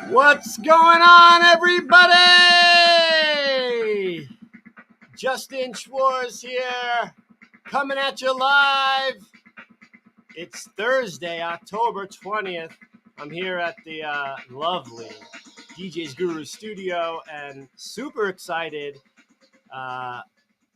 What's going on, everybody? Justin Schwartz here, coming at you live. It's Thursday, October 20th. I'm here at the lovely DJ's Guru studio and super excited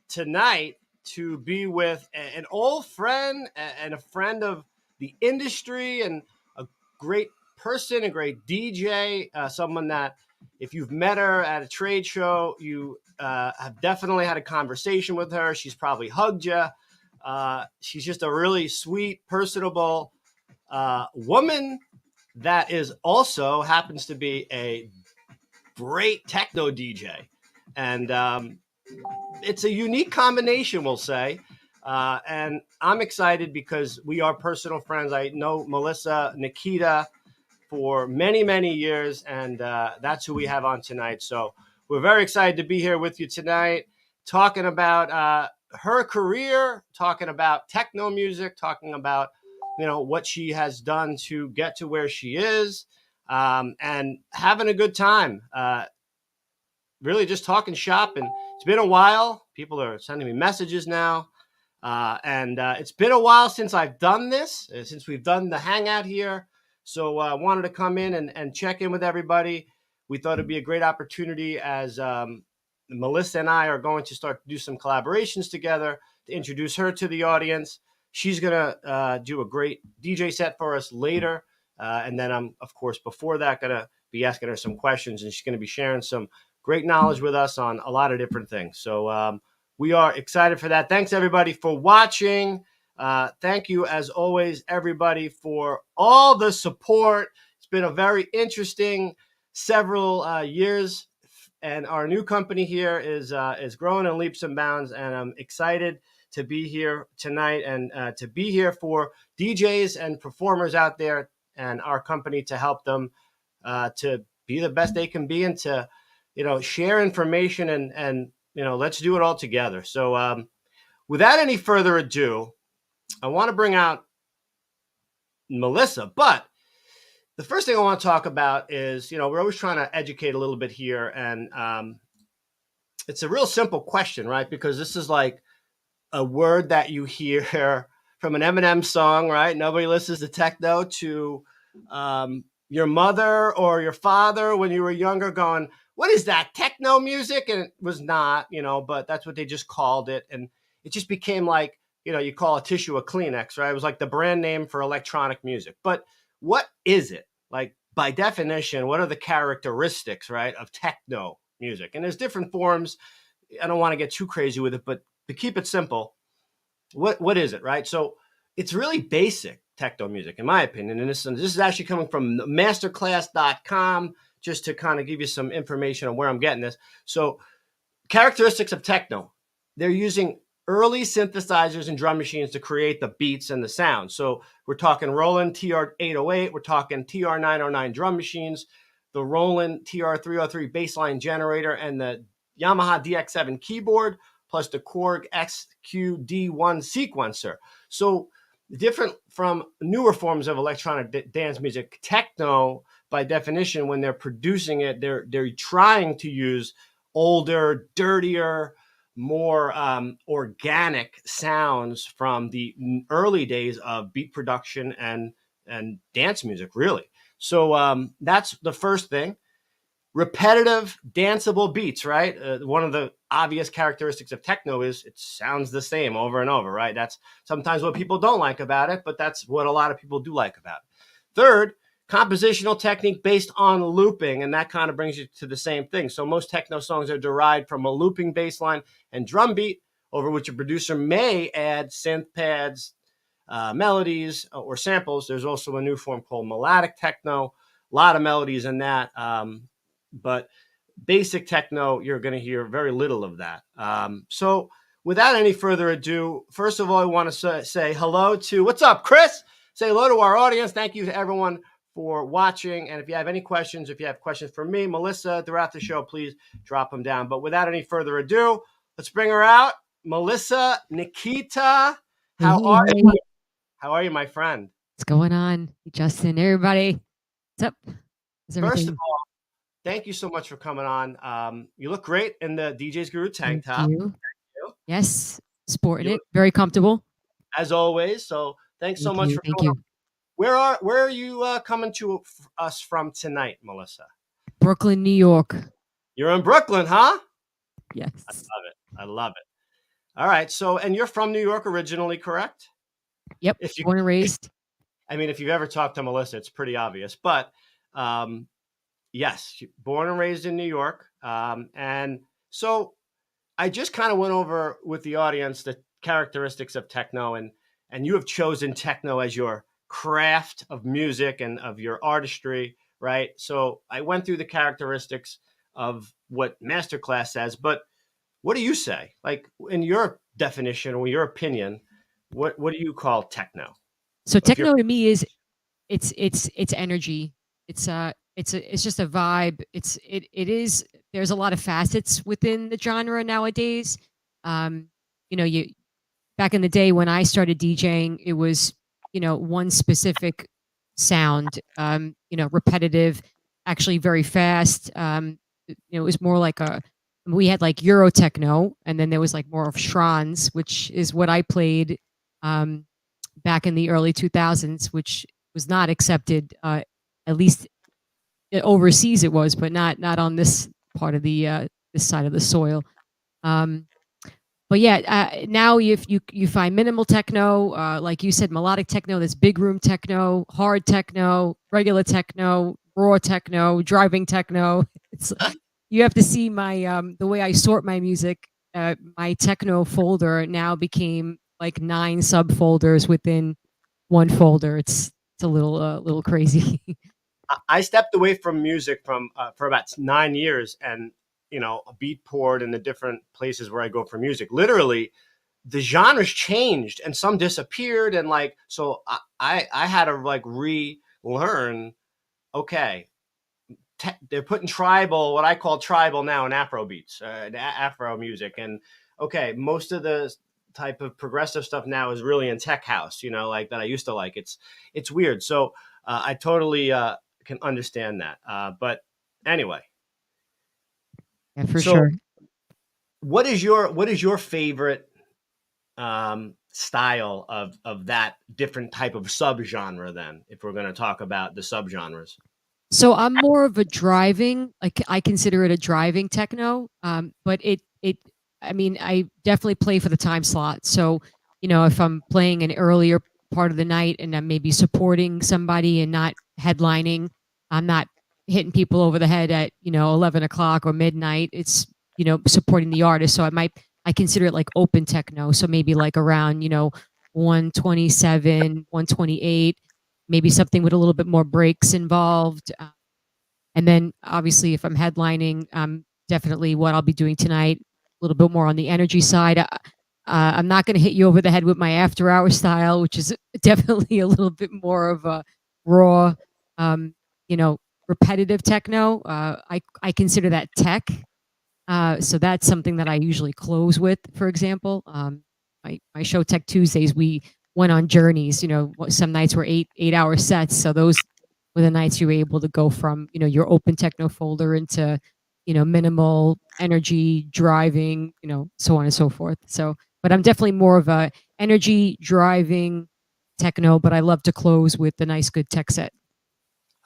tonight to be with an old friend and a friend of the industry and a great person, a great DJ, someone that if you've met her at a trade show, you have definitely had a conversation with her. She's probably hugged you. She's just a really sweet, personable woman that is also happens to be a great techno DJ. And it's a unique combination, we'll say. And I'm excited because we are personal friends. I know Melissa Nikita for many, many years, and that's who we have on tonight. So we're very excited to be here with you tonight, talking about her career, talking about techno music, talking about, you know, what she has done to get to where she is, and having a good time. Really just talking shop, and it's been a while. People are sending me messages now, and it's been a while since I've done this, since we've done the Hangout here. So I wanted to come in and check in with everybody. We thought it'd be a great opportunity as Melissa and I are going to start to do some collaborations together to introduce her to the audience. She's going to do a great DJ set for us later. And then I'm, of course, before that, going to be asking her some questions, and she's going to be sharing some great knowledge with us on a lot of different things. So we are excited for that. Thanks, everybody, for watching. Thank you, as always, everybody, for all the support. It's been a very interesting several years, and our new company here is growing in leaps and bounds, and I'm excited to be here tonight and to be here for DJs and performers out there and our company to help them to be the best they can be and to, you know, share information and you know, let's do it all together. So without any further ado, I want to bring out Melissa, but the first thing I want to talk about is, you know, we're always trying to educate a little bit here, and it's a real simple question, right? Because this is like a word that you hear from an Eminem song, right? Nobody listens to techno, to your mother or your father when you were younger going, what is that, techno music? And it was not, you know, but that's what they just called it. And it just became like, you know, you call a tissue a Kleenex, right? It was like the brand name for electronic music. But what is it? Like, by definition, what are the characteristics, right, of techno music? And there's different forms. I don't want to get too crazy with it, but to keep it simple, what is it, right? So it's really basic techno music, in my opinion. And this is actually coming from masterclass.com, just to kind of give you some information on where I'm getting this. So characteristics of techno, they're using early synthesizers and drum machines to create the beats and the sound. So we're talking Roland TR-808, we're talking TR-909 drum machines, the Roland TR-303 bassline generator, and the Yamaha DX7 keyboard, plus the Korg XQD1 sequencer. So different from newer forms of electronic dance music, techno, by definition, when they're producing it, they're trying to use older, dirtier, more organic sounds from the early days of beat production and dance music, really. So that's the first thing. Repetitive, danceable beats, right? One of the obvious characteristics of techno is it sounds the same over and over, right? That's sometimes what people don't like about it, but that's what a lot of people do like about it. Third, compositional technique based on looping, and that kind of brings you to the same thing. So most techno songs are derived from a looping bass line and drum beat, over which a producer may add synth pads, melodies, or samples. There's also a new form called melodic techno, a lot of melodies in that, but basic techno, you're going to hear very little of that. So without any further ado, first of all, I want to say hello to, what's up, Chris? Say hello to our audience. Thank you to everyone for watching. And if you have any questions, if you have questions for me, Melissa, throughout the show, please drop them down. But without any further ado, let's bring her out. Melissa Nikita, how are you? How are you, my friend? What's going on, Justin? Everybody, what's up? First of all, thank you so much for coming on. You look great in the DJ's Guru tank top. Thank you. Yes, sporting it, very comfortable. As always. So thanks so much for coming on. Where are you coming to us from tonight, Melissa? Brooklyn, New York. You're in Brooklyn, huh? Yes. I love it. All right. So, and you're from New York originally, correct? Yep. Born and raised. If you've ever talked to Melissa, it's pretty obvious. But yes, born and raised in New York. And so I just kind of went over with the audience the characteristics of techno, and you have chosen techno as your craft of music and of your artistry, right? So I went through the characteristics of what Masterclass says, but what do you say? Like, in your definition or your opinion, what do you call techno? So techno to me is it's energy. It's just a vibe. It is. There's a lot of facets within the genre nowadays. You back in the day when I started DJing, it was one specific sound. Repetitive, actually very fast. It was more like we had like Euro techno, and then there was like more of trance, which is what I played back in the early 2000s, which was not accepted, at least overseas it was, but not on this part of the this side of the soil. But yeah, now if you find minimal techno, like you said, melodic techno, there's big room techno, hard techno, regular techno, raw techno, driving techno. It's you have to see my the way I sort my music. My techno folder now became like 9 subfolders within one folder. It's a little crazy. I stepped away from music for about 9 years, and a Beatport and the different places where I go for music. Literally, the genres changed and some disappeared, and so I had to relearn. Okay, they're putting tribal, what I call tribal now, in Afro beats, Afro music, and okay, most of the type of progressive stuff now is really in tech house, like that I used to like. It's weird. So I totally can understand that. But anyway. Yeah, for sure. What is your favorite style of that different type of subgenre then, if we're going to talk about the subgenres? So I'm more of a driving, like I consider it a driving techno. But I definitely play for the time slot. So, if I'm playing an earlier part of the night and I'm maybe supporting somebody and not headlining, I'm not hitting people over the head at, 11 o'clock or midnight. It's, supporting the artist. So I consider it like open techno. So maybe like around, 127, 128, maybe something with a little bit more breaks involved. And then obviously if I'm headlining, definitely what I'll be doing tonight, a little bit more on the energy side. I'm not going to hit you over the head with my after hour style, which is definitely a little bit more of a raw, repetitive techno. I consider that tech. So that's something that I usually close with, for example. My show Tech Tuesdays, we went on journeys, some nights were 8-hour sets. So those were the nights you were able to go from, your open techno folder into, minimal energy driving, so on and so forth. So, but I'm definitely more of a energy driving techno, but I love to close with a nice, good tech set.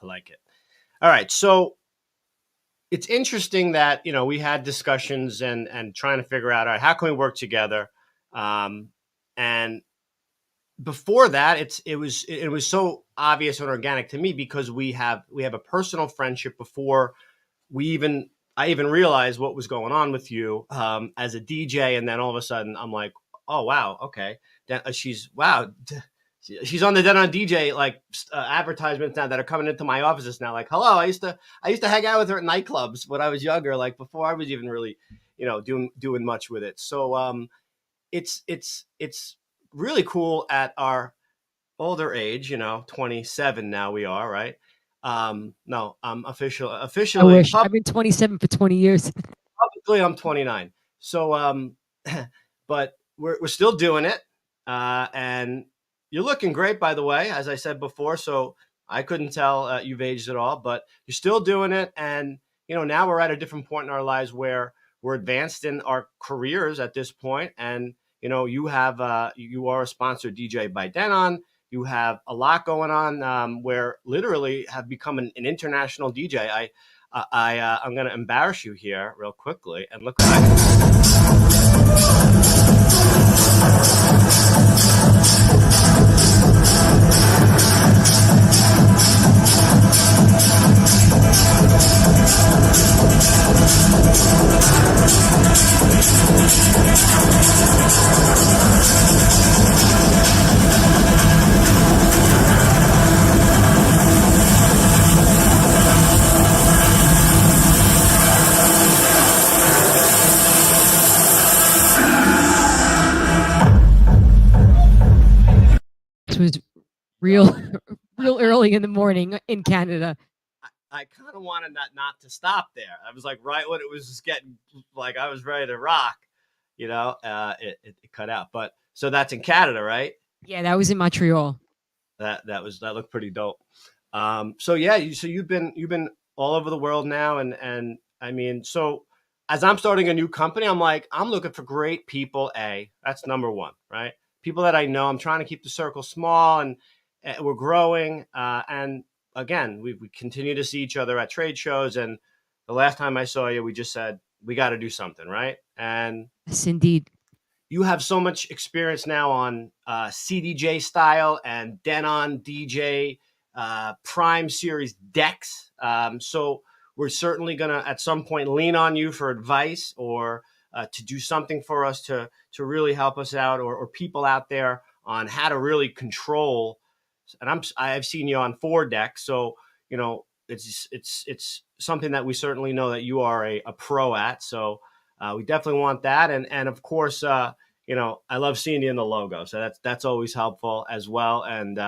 I like it. All right. So it's interesting that, we had discussions and trying to figure out, all right, how can we work together? And before that, it was so obvious and organic to me because we have a personal friendship before I even realized what was going on with you as a DJ. And then all of a sudden I'm like, oh, wow. Okay. She's on the Dead on DJ advertisements now that are coming into my offices now. Like, hello, I used to hang out with her at nightclubs when I was younger, like before I was even really, doing much with it. So it's really cool at our older age, 27 now we are, right? No, I'm I officially wish. I've been 27 for 20 years. publicly I'm 29. So but we're still doing it. And you're looking great, by the way, as I said before, so I couldn't tell you've aged at all, but you're still doing it. And now we're at a different point in our lives where we're advanced in our careers at this point. And you are a sponsored DJ by Denon. You have a lot going on, where literally have become an international DJ. I'm going to embarrass you here real quickly, and look what This was real, real early in the morning in Canada. I kind of wanted that not to stop there. I was like, right when it was just getting like I was ready to rock, it cut out. But so that's in Canada, right? Yeah, that was in Montreal. That looked pretty dope. So yeah, you've been all over the world now, and I mean, so as I'm starting a new company, I'm looking for great people. That's number one, right? People that I know. I'm trying to keep the circle small, and we're growing. And again, we continue to see each other at trade shows. And the last time I saw you, we just said we got to do something, right? And Yes, indeed. you have so much experience now on CDJ style and Denon DJ Prime Series decks. So we're certainly going to at some point lean on you for advice or to do something for us to really help us out, or people out there on how to really control. And I've seen you on 4 decks, so it's something that we certainly know that you are a pro at. So we definitely want that, and of course, I love seeing you in the logo, so that's always helpful as well. And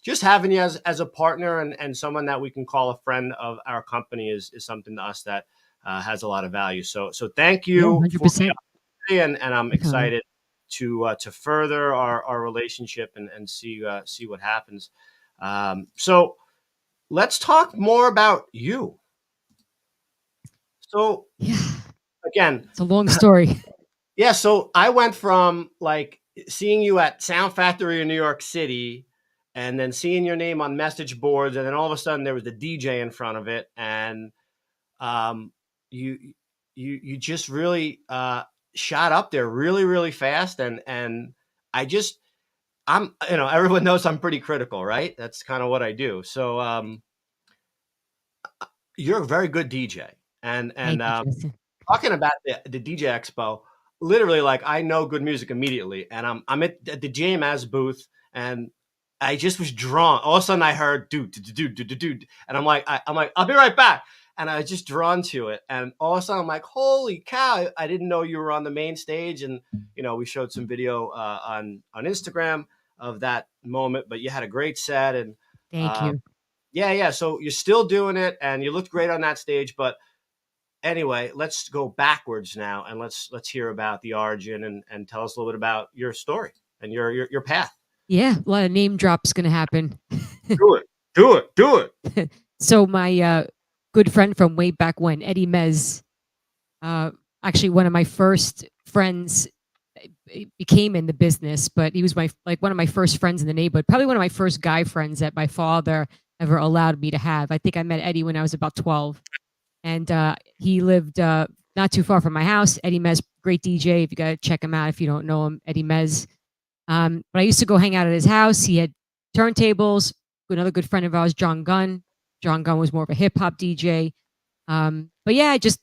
just having you as a partner and someone that we can call a friend of our company is something to us that has a lot of value. So thank you, Yeah, 100%. and I'm excited to further our relationship and see what happens. So let's talk more about you. So Yeah, again, it's a long story. yeah. So I went from like seeing you at Sound Factory in New York City, and then seeing your name on message boards, and then all of a sudden there was the DJ in front of it, and you you just really shot up there really really fast, and I just I'm everyone knows I'm pretty critical, right? That's kind of what I do. So you're a very good DJ, and Thank you, Justin. talking about the DJ Expo, literally, like I know good music immediately, and I'm at the JMS booth, and I just was drawn. All of a sudden, I heard dude, and I'm like, I'll be right back, and I was just drawn to it, and all of a sudden, I'm like, holy cow! I didn't know you were on the main stage, and we showed some video on Instagram of that moment, but you had a great set, and Thank you. yeah. So you're still doing it, and you looked great on that stage, but anyway, let's go backwards now, and let's hear about the origin and tell us a little bit about your story and your path. Yeah, a lot of name drops going to happen. Do it. So my good friend from way back when, Eddie Mez, actually one of my first friends, became in the business, but he was one of my first friends in the neighborhood. Probably one of my first guy friends that my father ever allowed me to have. I think I met Eddie when I was about 12. And he lived not too far from my house. Eddie Mez, great DJ. If you got to check him out if you don't know him, Eddie Mez. But I used to go hang out at his house. He had turntables. Another good friend of ours, John Gunn. John Gunn was more of a hip hop DJ. But yeah, I just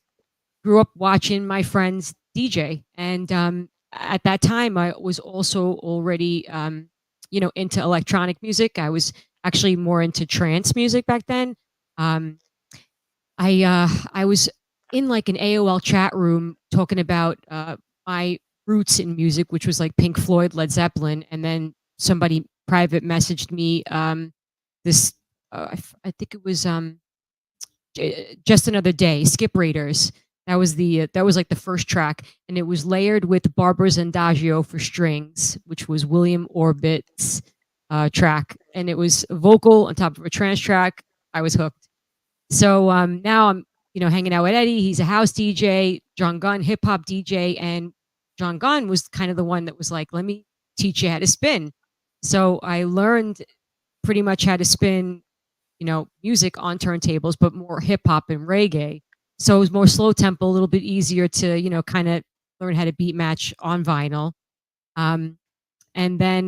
grew up watching my friends DJ. And at that time, I was also already, into electronic music. I was actually more into trance music back then. I was in like an AOL chat room talking about my roots in music, which was like Pink Floyd, Led Zeppelin, and then somebody private messaged me this. I think it was Just Another Day, Skip Raiders. That was like the first track, and it was layered with Barbara's Adagio for strings, which was William Orbit's track, and it was vocal on top of a trance track. I was hooked. So now I'm hanging out with Eddie. He's a house DJ. John Gunn, hip hop DJ, and John Gunn was kind of the one that was like, "Let me teach you how to spin." So I learned pretty much how to spin music on turntables, but more hip hop and reggae. So it was more slow tempo, a little bit easier to, kind of learn how to beat match on vinyl. Um, and then,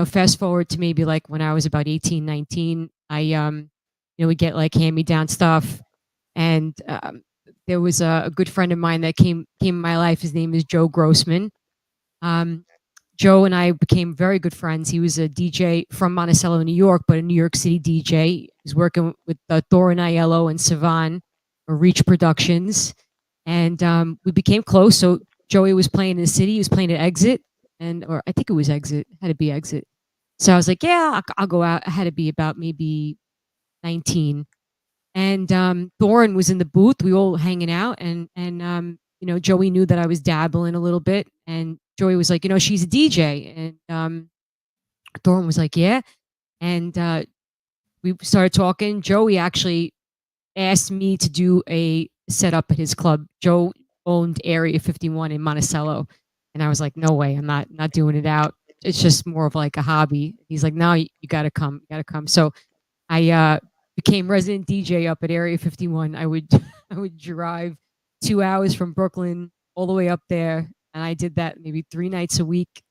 fast forward to maybe like when I was about 18, 19, would get like hand me down stuff. And there was a good friend of mine that came in my life. His name is Joe Grossman. Um, Joe and I became very good friends. He was a DJ from Monticello, New York, but a New York City DJ. He's working with Thorin Aiello and Savan or Reach Productions. And we became close. So Joey was playing in the city. He was playing at Exit. Or I think it was Exit. It had to be Exit. So I was like, yeah, I'll go out. I had to be about maybe 19. And Thorin was in the booth. We were all hanging out. And Joey knew that I was dabbling a little bit. And Joey was like, she's a DJ. And Thorin was like, yeah. And we started talking. Joey actually asked me to do a setup at his club. Joe owned Area 51 in Monticello. And I was like, no way, I'm not doing it out. It's just more of like a hobby. He's like, no, you gotta come. You gotta come. So I became resident DJ up at Area 51. I would I would drive 2 hours from Brooklyn all the way up there. And I did that maybe 3 nights a week,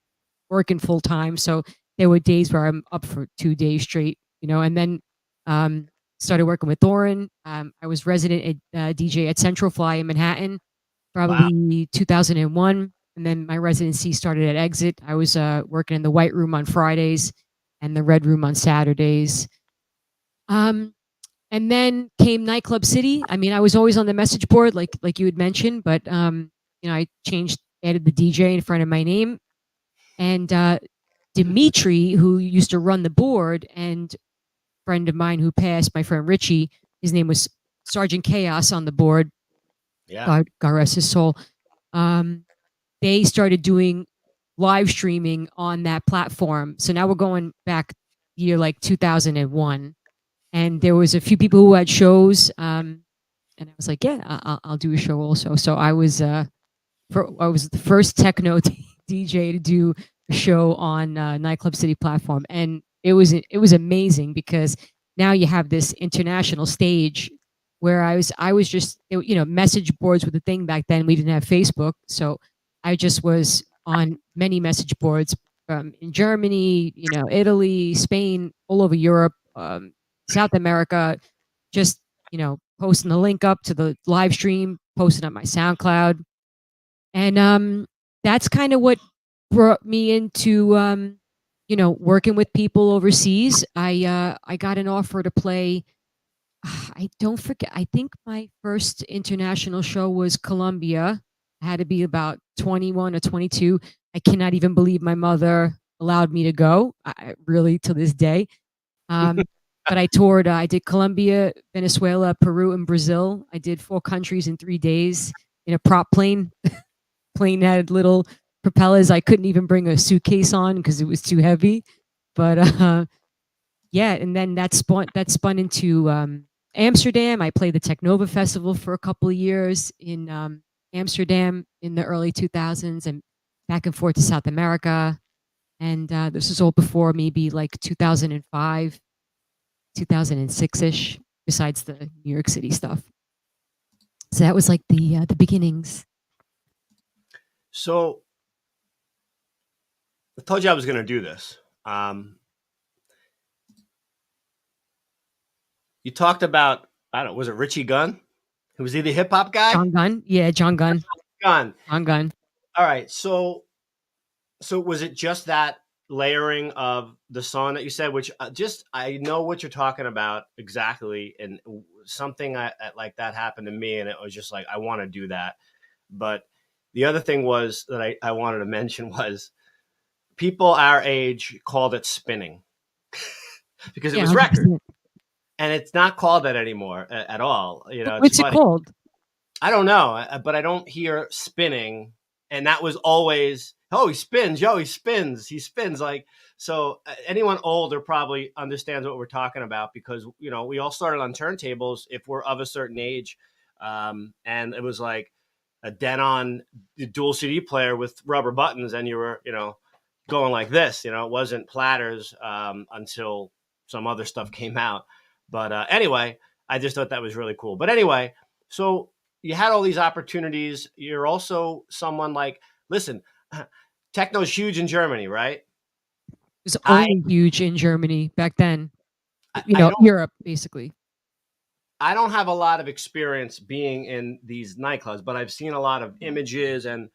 working full time. So there were days where I'm up for 2 days straight, and then started working with Thorin. I was resident DJ at Central Fly in Manhattan, Wow. probably 2001. And then my residency started at Exit. I was working in the White Room on Fridays and the Red Room on Saturdays. Um, and then came Nightclub City. I mean, I was always on the message board, like you had mentioned, but I added the DJ in front of my name. And Dimitri, who used to run the board, and friend of mine who passed, my friend Richie, his name was Sergeant Chaos on the board. Yeah. God rest his soul. They started doing live streaming on that platform. So now we're going back year like 2001, and there was a few people who had shows. And I was like, yeah, I'll do a show also. So I was the first techno DJ to do a show on Nightclub City platform, and it was amazing because now you have this international stage where I was just message boards were the thing back then. We didn't have Facebook, so I just was on many message boards in Germany, Italy, Spain, all over Europe, South America, just posting the link up to the live stream, posting up my SoundCloud. And that's kind of what brought me into working with people overseas. I got an offer to play. I don't forget. I think my first international show was Colombia. I had to be about 21 or 22. I cannot even believe my mother allowed me to go. Really, to this day. But I toured. I did Colombia, Venezuela, Peru, and Brazil. I did 4 countries in 3 days in a prop plane. Plane had little propellers. I couldn't even bring a suitcase on because it was too heavy. But yeah, and then that spun into Amsterdam. I played the Technova Festival for a couple of years in Amsterdam in the early 2000s, and back and forth to South America. And this was all before maybe like 2005, 2006-ish, besides the New York City stuff. So that was like the beginnings. So I told you I was going to do this. You talked about, I don't know, was it Richie Gunn? Who was he the hip hop guy? John Gunn. Yeah, John Gunn. Gunn. John Gunn. All right. So was it just that layering of the song that you said, which I know what you're talking about exactly. And something like that happened to me. And it was just like, I want to do that. But The other thing was that I wanted to mention was people our age called it spinning because it Yeah, was record, 100%. and it's not called that anymore at all. You know, it's What's it funny. called? I don't know, but I don't hear spinning, and that was always, oh, he spins, yo, he spins. Like, so anyone older probably understands what we're talking about, because you know we all started on turntables if we're of a certain age, and it was like a Denon dual CD player with rubber buttons, and you were, you know, going like this. You know, it wasn't platters until some other stuff came out. But anyway, I just thought that was really cool. But anyway, so you had all these opportunities. You're also someone like, listen, techno's huge in Germany, right? It was I only huge in Germany back then. You I know, don't Europe basically. I don't have a lot of experience being in these nightclubs, but I've seen a lot of images, and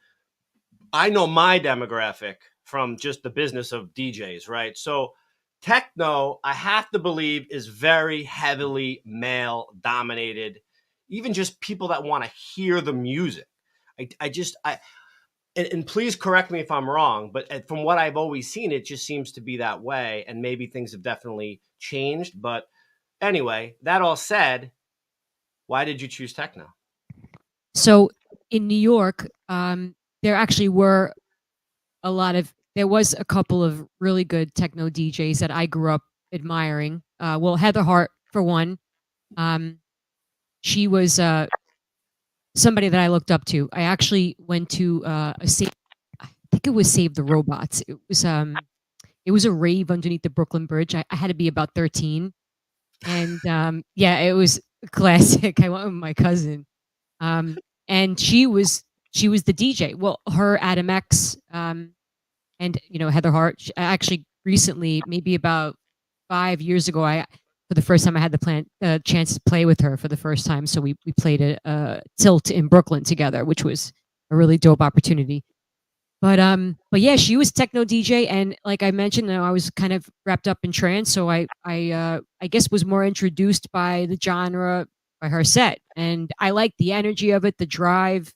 I know my demographic from just the business of DJs, right? So techno, I have to believe, is very heavily male dominated. Even just people that want to hear the music. And please correct me if I'm wrong, but from what I've always seen, it just seems to be that way. And maybe things have definitely changed. But anyway, that all said, why did you choose techno? So in New York, there actually were there was a couple of really good techno DJs that I grew up admiring. Well, Heather Hart for one. Um, she was somebody that I looked up to. I actually went to I think it was Save the Robots. It was a rave underneath the Brooklyn Bridge. I had to be about 13, and yeah, it was a classic. I went with my cousin, and she was the DJ. Well, her Adam X, and you know Heather Hart. Actually, recently, maybe about 5 years ago, I for the first time I had the chance to play with her for the first time. So we played a tilt in Brooklyn together, which was a really dope opportunity. But yeah, she was techno DJ, and like I mentioned, you know, I was kind of wrapped up in trance, so I guess was more introduced by the genre by her set, and I liked the energy of it, the drive,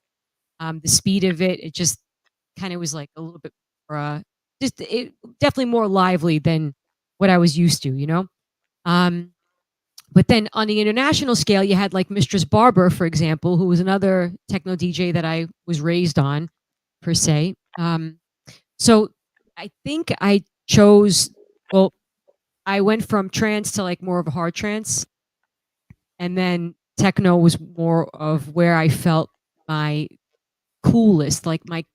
the speed of it. It just kind of was like a little bit more, just it definitely more lively than what I was used to, you know. Um, but then on the international scale, you had like Mistress Barber, for example, who was another techno DJ that I was raised on, per se. So I think I chose, well, I went from trance to like more of a hard trance. And then techno was more of where I felt my coolest, like my,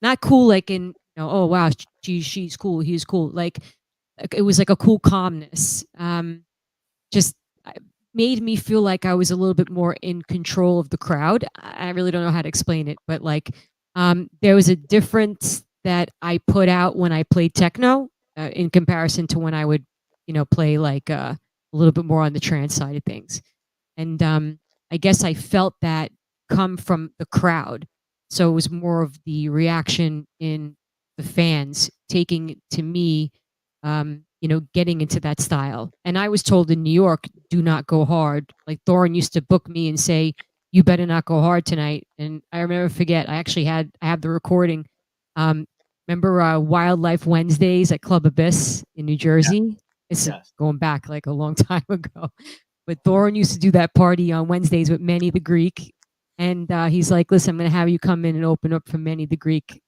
not cool like in, you know, oh wow, she's cool, he's cool. Like it was like a cool calmness. Just made me feel like I was a little bit more in control of the crowd. I really don't know how to explain it, but like there was a difference that I put out when I played techno in comparison to when I would, you know, play like a little bit more on the trance side of things. And I guess I felt that come from the crowd. So it was more of the reaction in the fans taking it to me, you know, getting into that style. And I was told in New York, do not go hard. Like Thorin used to book me and say, you better not go hard tonight. And I remember forget, I have the recording. Um, remember Wildlife Wednesdays at Club Abyss in New Yeah. Jersey? It's Yes. going back like a long time ago. But Thorin used to do that party on Wednesdays with Manny the Greek. And he's like, listen, I'm going to have you come in and open up for Manny the Greek.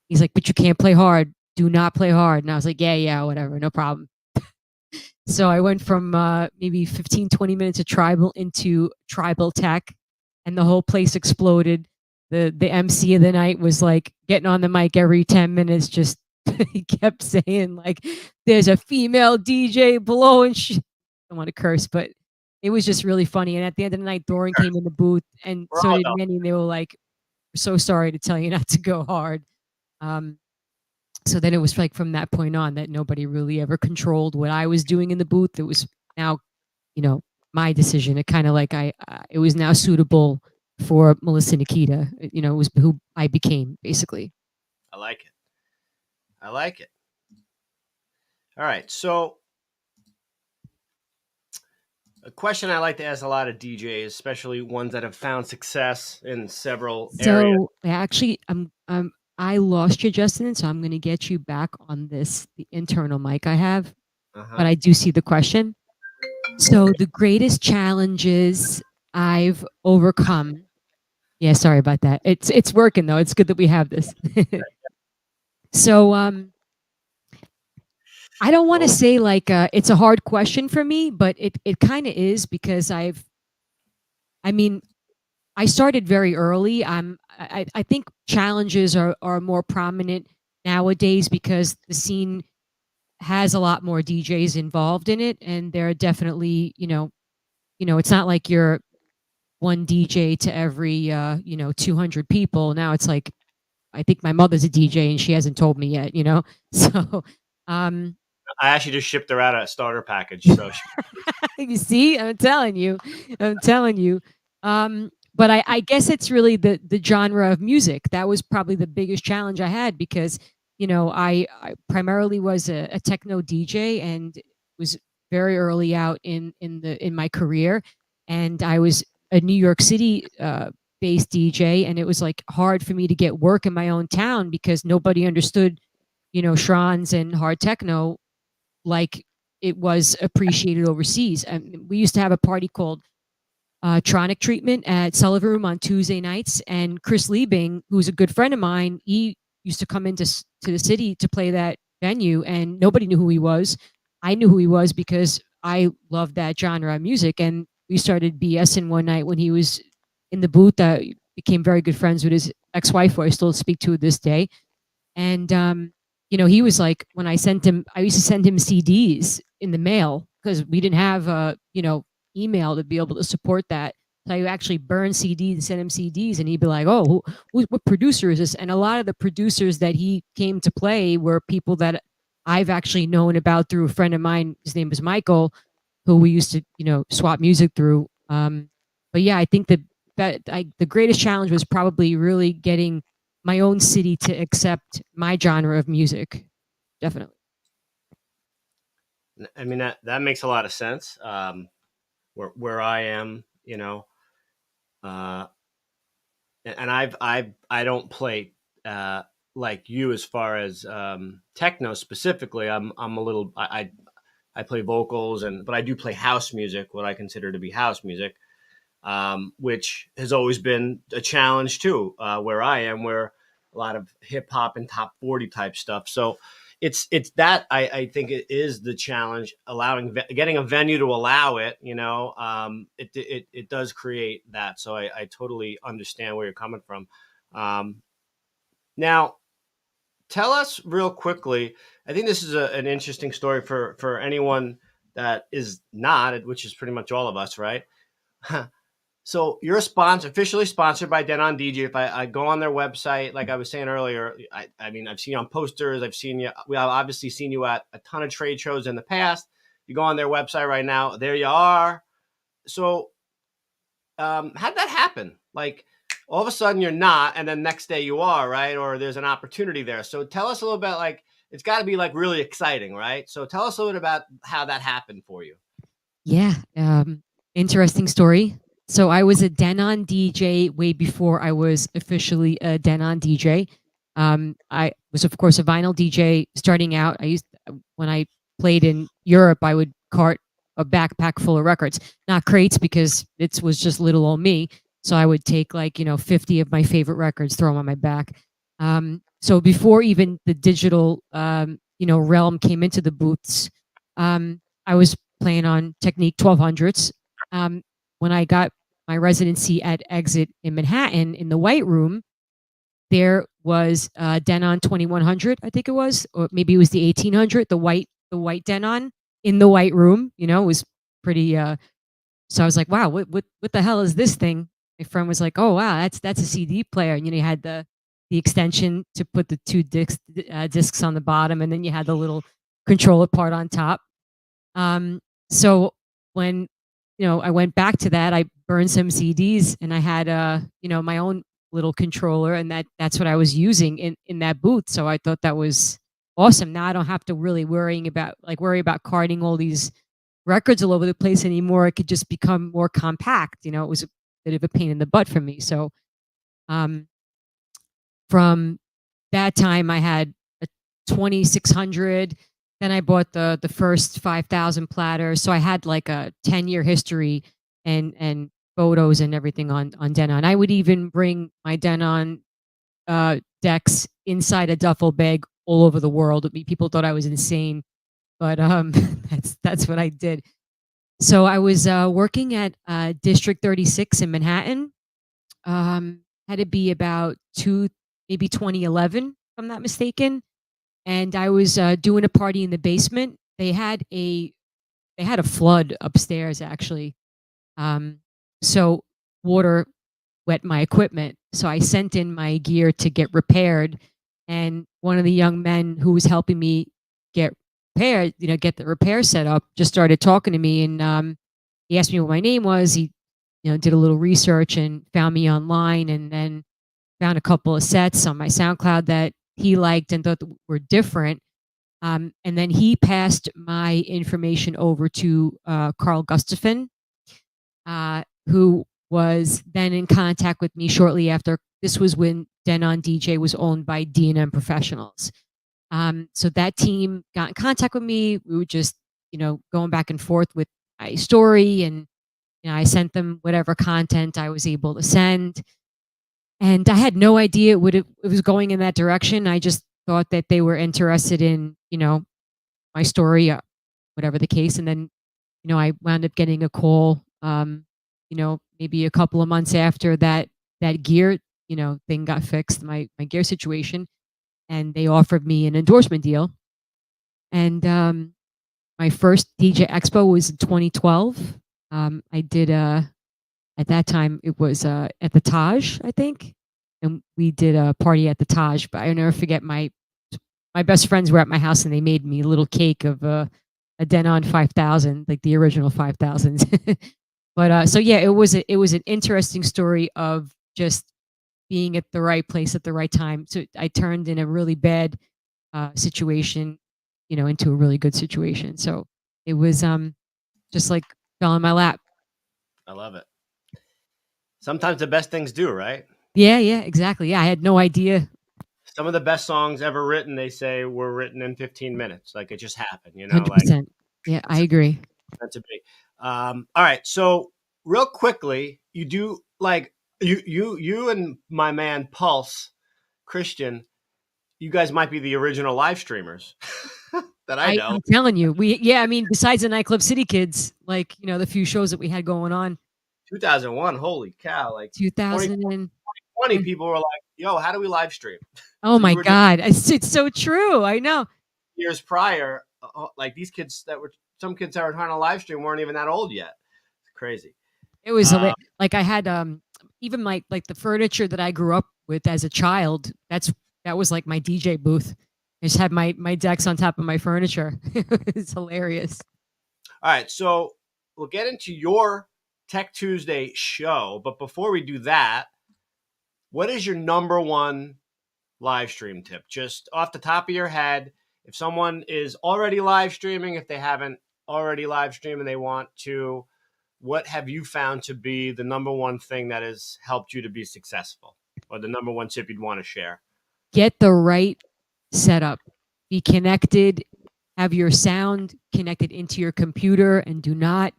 He's like, but you can't play hard. Do not play hard. And I was like, yeah, yeah, whatever. No problem. So I went from maybe 15, 20 minutes of tribal into tribal tech, and the whole place exploded. The MC of the night was like getting on the mic every 10 minutes, just he kept saying like, there's a female DJ blowing shit. I don't want to curse, but it was just really funny. And at the end of the night, Doran came in the booth, and We're so all did adults. many. And they were like, "We're so sorry to tell you not to go hard." Um, so then it was like from that point on that nobody really ever controlled what I was doing in the booth. It was now, you know, my decision. It kind of like it was now suitable for Melissa Nikita. You know, it was who I became basically. I like it. I like it. All right. So A question I like to ask a lot of DJs, especially ones that have found success in several areas. So actually, I lost you, Justin. So I'm going to get you back on the internal mic I have, but Uh-huh. I do see the question. So the greatest challenges I've overcome. Yeah, sorry about that. It's working though. It's good that we have this. So I don't want to Oh, say like it's a hard question for me, but it kind of is because I mean, I started very early. I think challenges are more prominent nowadays because the scene has a lot more DJs involved in it, and there are definitely it's not like you're one DJ to every 200 people. Now it's like I think my mother's a DJ and she hasn't told me yet. So um I actually just shipped her out a starter package. So you see, I'm telling you, I'm telling you. But I guess it's really the genre of music that was probably the biggest challenge I had because I primarily was a techno DJ and was very early out in my career, and I was a New York City based DJ, and it was like hard for me to get work in my own town because nobody understood shrines and hard techno like it was appreciated overseas. We used to have a party called Tronic Treatment at Sullivan Room on Tuesday nights, and Chris Liebing, who's a good friend of mine, he used to come into to the city to play that venue, and nobody knew who he was. I knew who he was because I loved that genre of music, and we started BSing one night when he was in the booth. That became very good friends with his ex-wife, who I still speak to this day. And he was like, when I used to send him CDs in the mail because we didn't have email to be able to support that. So I actually burn CDs and send him CDs, and he'd be like, "Oh, what producer is this?" And a lot of the producers that he came to play were people that I've actually known about through a friend of mine. His name was Michael, who we used to swap music through. But yeah, I think the greatest challenge was probably really getting my own city to accept my genre of music. Definitely. I mean that makes a lot of sense. Where I am, uh, and I don't play like you as far as techno specifically. I'm a little I play vocals but I do play house music, what I consider to be house music, which has always been a challenge too. Where I am, where a lot of hip hop and top 40 type stuff. So it's that I think it is the challenge, getting a venue to allow it. It does create that. So I totally understand where you're coming from. Um, Now, tell us real quickly. I think this is an interesting story for anyone that is not, which is pretty much all of us, right? So you're officially sponsored by Denon DJ. If I go on their website, like I was saying earlier, I mean, I've seen you on posters. I've seen you. We have obviously seen you at a ton of trade shows in the past. You go on their website right now. There you are. So how'd that happen? Like all of a sudden you're not, and then next day you are, right? Or there's an opportunity there. So tell us a little bit. Like it's got to be like really exciting, right? So tell us a little bit about how that happened for you. Yeah. Interesting story. So I was a Denon DJ way before I was officially a Denon DJ. I was, of course, a vinyl DJ starting out. When I played in Europe, I would cart a backpack full of records, not crates because it was just little old me. So I would take like 50 of my favorite records, throw them on my back. So before even the digital realm came into the booths, I was playing on Technique 1200s. When I got my residency at Exit in Manhattan in the White Room, there was Denon 2100, I think it was, or maybe it was the 1800, the white Denon in the White Room. It was pretty. So I was like, wow, what the hell is this thing? My friend was like, oh wow, that's a CD player, and you had the extension to put the two discs on the bottom, and then you had the little controller part on top. So when I went back to that, I burned some CDs and I had my own little controller, and that's what I was using in that booth. So I thought that was awesome. Now I don't have to really worry about carting all these records all over the place anymore. It could just become more compact. It was a bit of a pain in the butt for me. So um, from that time, I had a 2600. Then I bought the first 5000 platter. So I had like a 10-year history and photos and everything on Denon. I would even bring my Denon decks inside a duffel bag all over the world. People thought I was insane, but that's what I did. So I was working at District 36 in Manhattan. Had to be about maybe 2011, if I'm not mistaken. And I was doing a party in the basement. They had a flood upstairs actually. So water wet my equipment. So I sent in my gear to get repaired. And one of the young men who was helping me get repaired, get the repair set up, just started talking to me. And he asked me what my name was. He, did a little research and found me online, and then found a couple of sets on my SoundCloud that he liked and thought were different. And then he passed my information over to Carl Gustafson, who was then in contact with me shortly after. This was when Denon DJ was owned by D&M Professionals. So that team got in contact with me. We were just, going back and forth with my story, and I sent them whatever content I was able to send. And I had no idea it was going in that direction. I just thought that they were interested in, my story, whatever the case. And then, I wound up getting a call, maybe a couple of months after that gear, thing got fixed, my gear situation, and they offered me an endorsement deal. And my first DJ Expo was in 2012. I did at that time it was at the Taj, I think, and we did a party at the Taj. But I'll never forget, my best friends were at my house, and they made me a little cake of a Denon 5000, like the original 5000s. But so yeah, it was an interesting story of just being at the right place at the right time. So I turned in a really bad situation, into a really good situation. So it was just like fell in my lap. I love it. Sometimes the best things do, right? Yeah, exactly. Yeah, I had no idea. Some of the best songs ever written, they say, were written in 15 minutes. Like, it just happened, 100%. Yeah, I agree. That's a big. All right. So real quickly, you do like you and my man Pulse Christian, you guys might be the original live streamers that I know. I'm telling you, I mean, besides the Nightclub City Kids, like, the few shows that we had going on. 2001, holy cow. Like 2020 people were like, yo, how do we live stream? Oh my God. It's so true. I know. Years prior, like these kids some kids that were trying to live stream weren't even that old yet. It's crazy. It was like I had even like the furniture that I grew up with as a child. That was like my DJ booth. I just had my decks on top of my furniture. It's hilarious. All right, so we'll get into your Tech Tuesday show, but before we do that, what is your number one live stream tip? Just off the top of your head, if someone is already live streaming, if they haven't already live streamed and they want to, what have you found to be the number one thing that has helped you to be successful, or the number one tip you'd want to share? Get the right setup. Be connected. Have your sound connected into your computer, and do not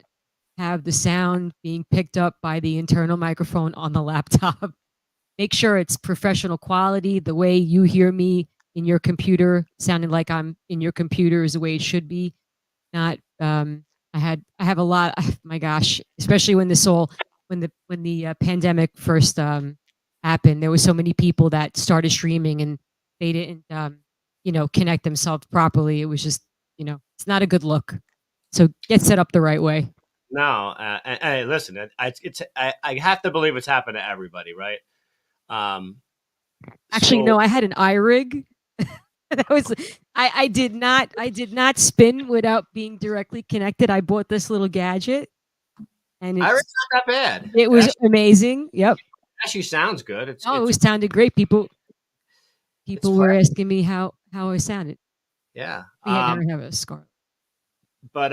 have the sound being picked up by the internal microphone on the laptop. Make sure it's professional quality. The way you hear me in your computer, sounding like I'm in your computer, is the way it should be. Not I have a lot. My gosh, especially when the pandemic first happened, there was so many people that started streaming and they didn't connect themselves properly. It was just it's not a good look. So get set up the right way. No, and listen, I have to believe it's happened to everybody, right? Actually, no, I had an iRig. That was I did not spin without being directly connected. I bought this little gadget, and iRig's not that bad. It was amazing. Yep. It actually sounds good. It sounded great. People were asking me how I sounded. Yeah. We had never have a scar. But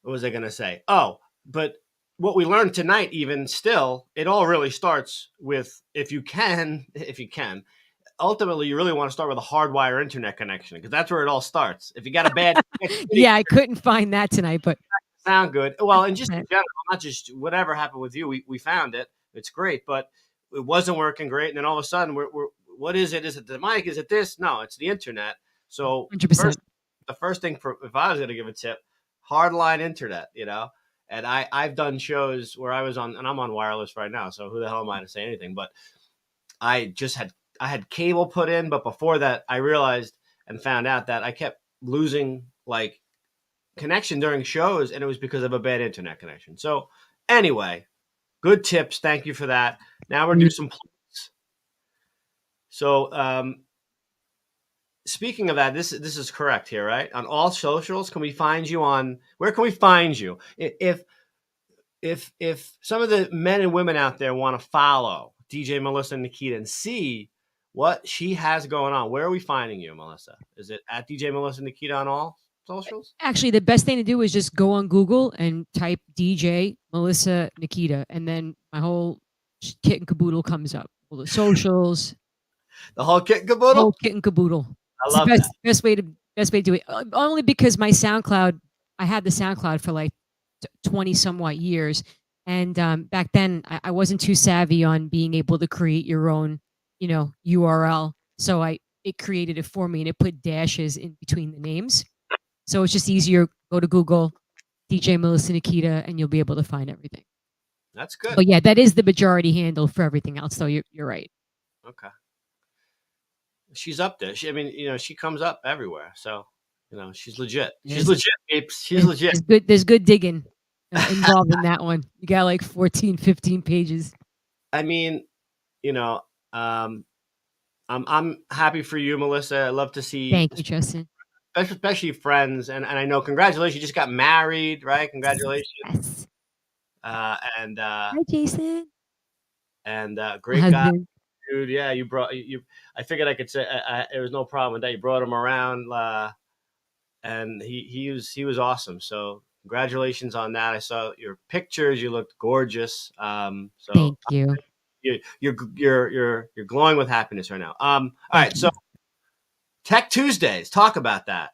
what was I going to say? Oh, but what we learned tonight, even still, it all really starts with if you can, ultimately, you really want to start with a hardwire internet connection because that's where it all starts. If you got a bad Yeah, I couldn't find that tonight, but sound good. Well, and just in general, not just whatever happened with you, we found it. It's great, but it wasn't working great. And then all of a sudden, we're what is it? Is it the mic? Is it this? No, it's the internet. So 100%. the first thing for if I was going to give a tip, hardline internet, And I've done shows where I was on, and I'm on wireless right now. So who the hell am I to say anything? But I had cable put in, but before that, I realized and found out that I kept losing like connection during shows, and it was because of a bad internet connection. So anyway, good tips. Thank you for that. Now we're do some plugs. So speaking of that, this is correct here, right? On all socials, can we find you on? Where can we find you? If some of the men and women out there want to follow DJ Melissa Nikita and see what she has going on, where are we finding you, Melissa? Is it at DJ Melissa Nikita on all socials? Actually, the best thing to do is just go on Google and type DJ Melissa Nikita, and then my whole kit and caboodle comes up. All the socials, the whole kit and caboodle. Whole kit and caboodle. I love that. Best way to do it. Only because my SoundCloud, I had the SoundCloud for like 20 somewhat years, and back then I wasn't too savvy on being able to create your own, URL. So it created it for me, and it put dashes in between the names. So it's just easier. Go to Google, DJ Melissa Nikita, and you'll be able to find everything. That's good. But yeah, that is the majority handle for everything else, though. You're right. Okay. She's up there. She comes up everywhere. So, she's legit. She's legit, apes. She's legit. There's good digging involved in that one. You got like 14, 15 pages. I'm happy for you, Melissa. I love to see. Thank you, Justin. Especially friends, and I know. Congratulations, you just got married, right? Congratulations. Yes. Hi, Jason. And great guy, dude. Yeah, you brought you. I figured I could say there was no problem with that. You brought him around, and he was awesome. So congratulations on that. I saw your pictures. You looked gorgeous. So thank you. You're glowing with happiness right now. All right, so Tech Tuesdays. Talk about that.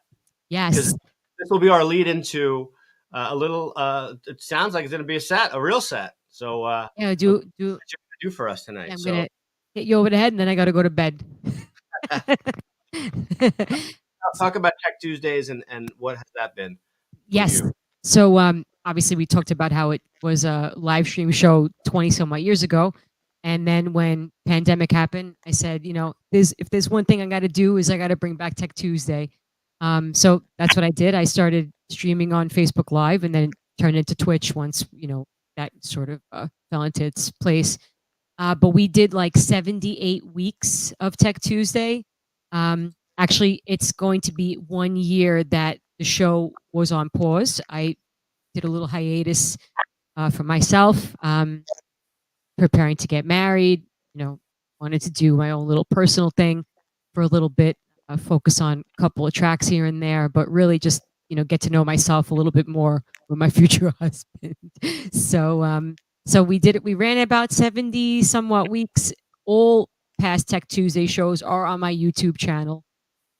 Yes. This will be our lead into a little. It sounds like it's going to be a real set. So yeah, do what you're going to do for us tonight. I'm going to hit you over the head, and then I got to go to bed. Talk about Tech Tuesdays and what has that been? Yes. So obviously we talked about how it was a live stream show 20 some odd years ago. And then when pandemic happened, I said, if there's one thing I got to do is I got to bring back Tech Tuesday. So that's what I did. I started streaming on Facebook Live and then turned into Twitch once, that sort of fell into its place. But we did like 78 weeks of Tech Tuesday. Actually, it's going to be 1 year that the show was on pause. I did a little hiatus for myself. Preparing to get married, wanted to do my own little personal thing for a little bit, focus on a couple of tracks here and there, but really just, get to know myself a little bit more with my future husband. So we did it. We ran about 70 somewhat weeks. All past Tech Tuesday shows are on my YouTube channel.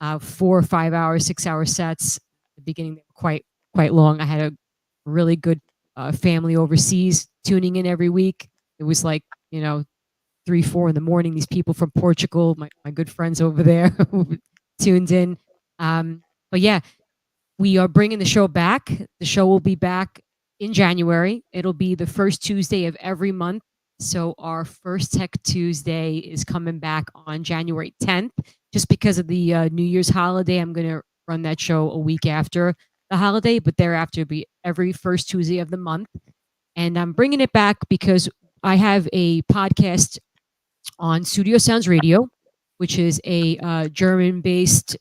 4 or 5 hour, 6 hour sets. At the beginning, they were quite long. I had a really good family overseas tuning in every week. It was like, 3, 4 in the morning. These people from Portugal, my good friends over there, tuned in. But yeah, we are bringing the show back. The show will be back in January. It'll be the first Tuesday of every month. So our first Tech Tuesday is coming back on January 10th. Just because of the New Year's holiday, I'm going to run that show a week after the holiday, but thereafter it'll be every first Tuesday of the month. And I'm bringing it back because I have a podcast on Studio Sounds Radio, which is a German-based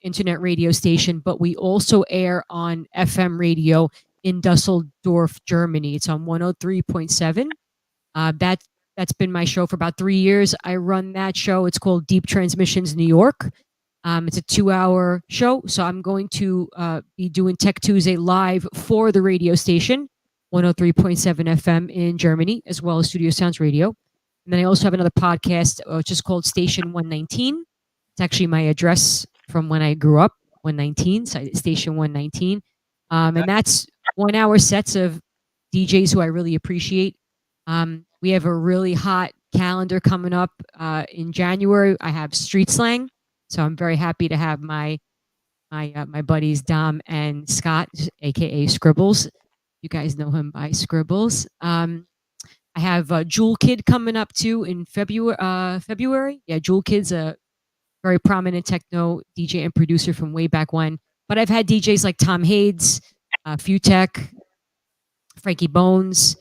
internet radio station, but we also air on FM radio in Dusseldorf, Germany. It's on 103.7. That's been my show for about 3 years. I run that show. It's called Deep Transmissions New York. It's a 2-hour show, so I'm going to be doing Tech Tuesday live for the radio station, 103.7 FM in Germany, as well as Studio Sounds Radio. And then I also have another podcast, which is called Station 119. It's actually my address from when I grew up, 119, so Station 119. And that's 1-hour sets of DJs who I really appreciate. We have a really hot calendar coming up in January. I have Street Slang, so I'm very happy to have my buddies Dom and Scott, aka Scribbles. You guys know him by Scribbles. I have Jewel Kid coming up too in February. Yeah, Jewel Kid's a very prominent techno DJ and producer from way back when. But I've had DJs like Tom Hades, Futech, Frankie Bones,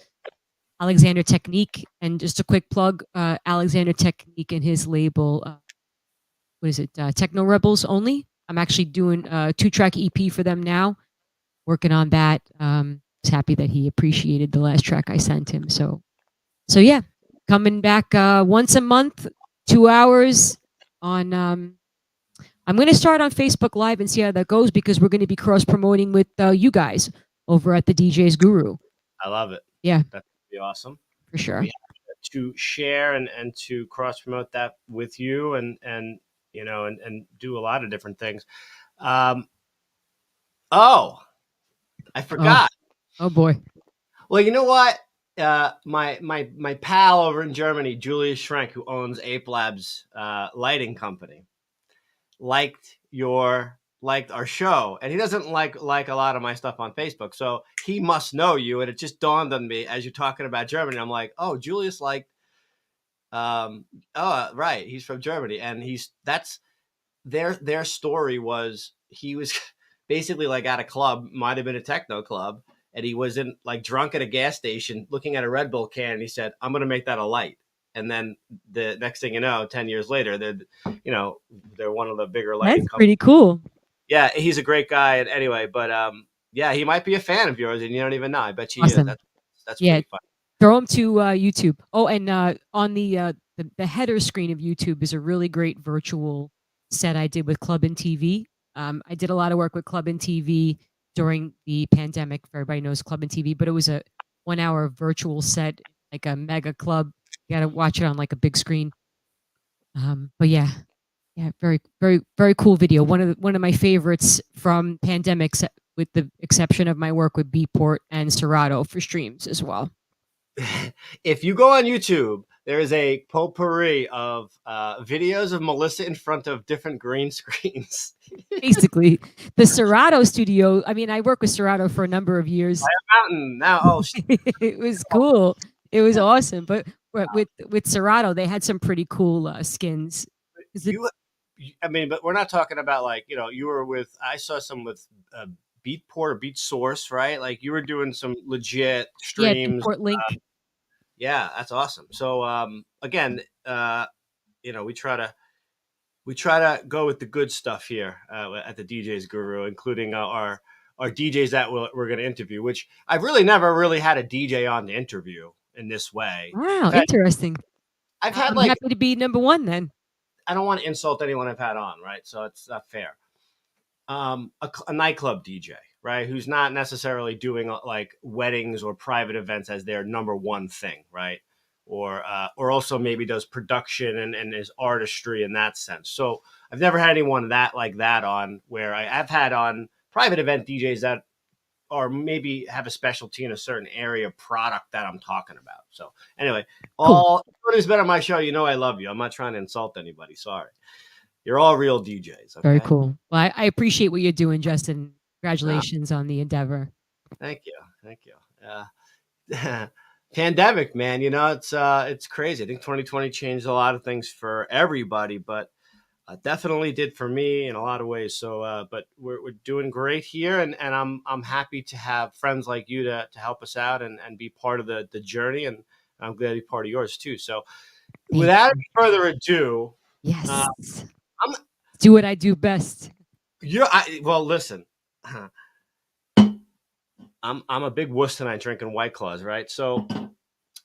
Alexander Technique, and just a quick plug, Alexander Technique and his label, what is it, Techno Rebels Only. I'm actually doing a 2-track EP for them now, working on that. Was happy that he appreciated the last track I sent him. So yeah, coming back once a month, 2 hours on. I'm going to start on Facebook Live and see how that goes, because we're going to be cross promoting with you guys over at the DJ's Guru. I love it. Yeah, that'd be awesome for sure. We have to share and to cross promote that with you, and you know, and do a lot of different things. Oh, I forgot. Oh boy. Well, you know what? My pal over in Germany, Julius Schrenk, who owns Ape Labs lighting company, liked our show, and he doesn't like a lot of my stuff on Facebook, so he must know you. And it just dawned on me as you're talking about Germany. I'm like, oh, Julius liked, oh, right, he's from Germany, and that's their story was he was basically like at a club, might have been a techno club, and he was in like drunk at a gas station looking at a Red Bull can, and he said, I'm going to make that a light. And then the next thing you know, 10 years later, they're one of the bigger lighting That's companies. pretty cool. Yeah, he's a great guy. And anyway, but yeah, he might be a fan of yours, and you don't even know. I bet you Awesome. is. That's pretty fun. Throw him to YouTube. Oh, and on the header screen of YouTube is a really great virtual set I did with Club and TV. I did a lot of work with Club and TV during the pandemic. Everybody knows Club and TV, but it was a 1-hour virtual set, like a mega club. You got to watch it on like a big screen. But yeah, very, very, very cool video. One of my favorites from pandemics, with the exception of my work with Beatport and Serato for streams as well. If you go on YouTube, there is a potpourri of videos of Melissa in front of different green screens. Basically, the Serato studio. I mean, I worked with Serato for a number of years. Mountain now. Oh, it was cool. It was awesome. But with Serato, they had some pretty cool skins. But we're not talking about like, you were with. I saw some with Beatport or Beat Source, right? Like you were doing some legit streams. Yeah, Beatport Link. Yeah, that's awesome. So again, we try to go with the good stuff here at the DJ's Guru, including our DJs that we're going to interview, which I've really never really had a DJ on to interview in this way. Wow, interesting. I'm happy to be number one then. I don't want to insult anyone I've had on, right? So it's not fair. A nightclub DJ, right? Who's not necessarily doing like weddings or private events as their number one thing, right? Or also maybe does production and is artistry in that sense. So I've never had anyone like that on, where I've had on private event DJs that are maybe have a specialty in a certain area of product that I'm talking about. So anyway, everyone who's been on my show, I love you. I'm not trying to insult anybody. Sorry. You're all real DJs. Okay? Very cool. Well, I appreciate what you're doing, Justin. Congratulations on the endeavor. Thank you. Pandemic, man. It's crazy. I think 2020 changed a lot of things for everybody, but definitely did for me in a lot of ways. So, but we're doing great here, and I'm happy to have friends like you to help us out and be part of the journey, and I'm glad to be part of yours too. So, without any further ado, yes. Do what I do best. Well, listen, I'm a big wuss tonight drinking White Claws, right? So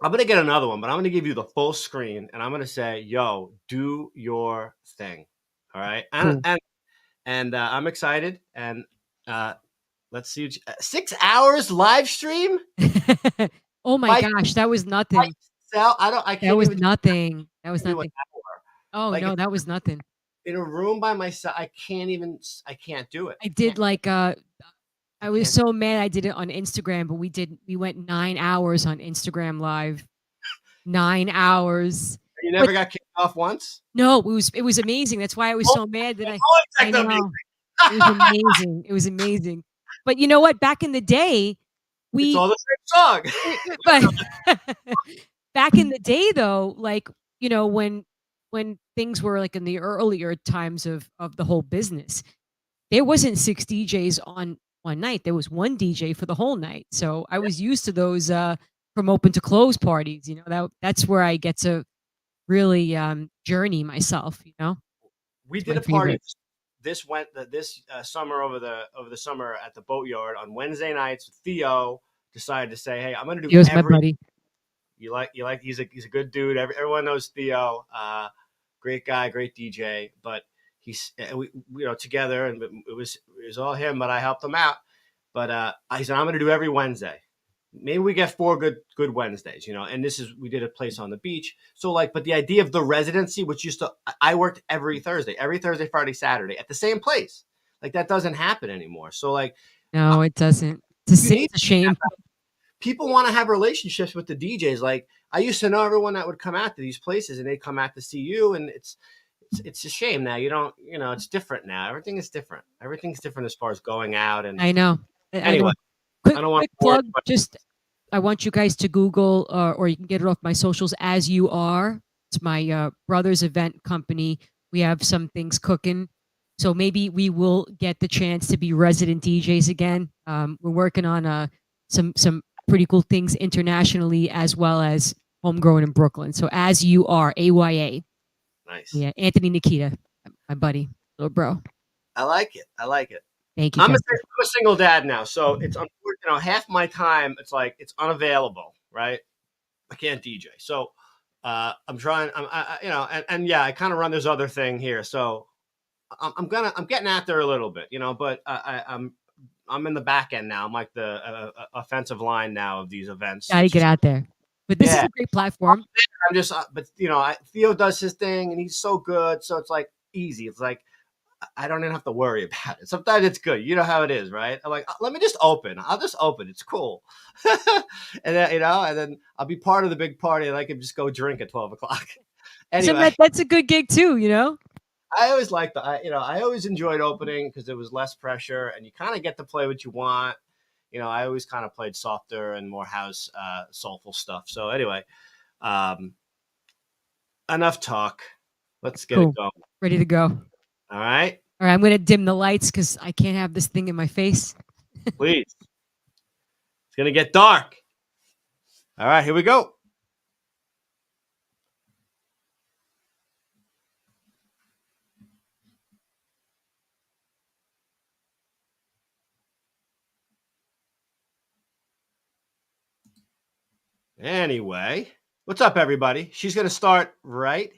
I'm gonna get another one, but I'm gonna give you the full screen, and I'm gonna say, "Yo, do your thing." All right, Cool. and I'm excited. And let's see, 6 hours live stream. Oh my By gosh, that was nothing. myself, I That can't was even nothing. That was do an nothing. hour. Oh Like no, that was nothing. in a room by myself, I can't do it. I did like I I was can't. so mad I did it on Instagram, but we went 9 hours on Instagram live. 9 hours. You But never got kicked off once. no, it was amazing. That's why I was Oh, so mad that I techno music. know. It was amazing. It was amazing. But you know what? Back in the day, It's we all the same song. but back in the day though, like, when things were like in the earlier times of the whole business, there wasn't 6 DJs on one night. There was one DJ for the whole night. So I was used to those from open to close parties, that's where I get to really journey myself, We It's did my a party favorite. this summer over the summer at the Boatyard on Wednesday nights. Theo decided to say, "Hey, I'm going to do He was my every." buddy. You like he's a good dude. Everyone knows Theo. Great guy, great DJ. But we together, and it was all him. But I helped him out. But I said I'm going to do every Wednesday. Maybe we get 4 good Wednesdays, and we did a place on the beach. So but the idea of the residency, which I worked every Thursday, Friday, Saturday at the same place. Like that doesn't happen anymore. So No, it doesn't. It's you a, need it's a shame. people want to have relationships with the DJs. Like I used to know everyone that would come out to these places and they'd come out to see you. And it's a shame now. You don't, it's different now. Everything is different. Everything's different as far as going out. And I know. I anyway, know. Quick, I don't want quick to bore plug. Just, I want you guys to Google, or you can get it off my socials. As You Are. It's my brother's event company. We have some things cooking, so maybe we will get the chance to be resident DJs again. We're working on some pretty cool things internationally as well as homegrown in Brooklyn. So As You Are, AYA. nice. Yeah, Anthony Nikita, my buddy, little bro. I like it. I like it. Thank you, I'm Kevin. a single dad now, so it's unfortunate. Half my time it's unavailable, right? I can't DJ, so I'm trying. And yeah, I kind of run this other thing here, so I'm getting out there a little bit, but I'm in the back end now. I'm like the offensive line now of these events. Gotta get out there. But this is Yeah, a great platform. I'm just, but Theo does his thing, and he's so good, so it's like easy. It's like I don't even have to worry about it. Sometimes it's good. You know how it is, right? I'm like, let me just open. I'll just open. It's cool. And then, and then I'll be part of the big party and I can just go drink at 12 o'clock. So Anyway, that's a good gig too, I always liked I always enjoyed opening because there was less pressure and you kind of get to play what you want. I always kind of played softer and more house, soulful stuff. So anyway, enough talk. Let's get Cool. it going. Ready to go. All right. All right, I'm gonna dim the lights because I can't have this thing in my face. Please. It's going to get dark. All right, here we go. Anyway, what's up, everybody? She's going to start right.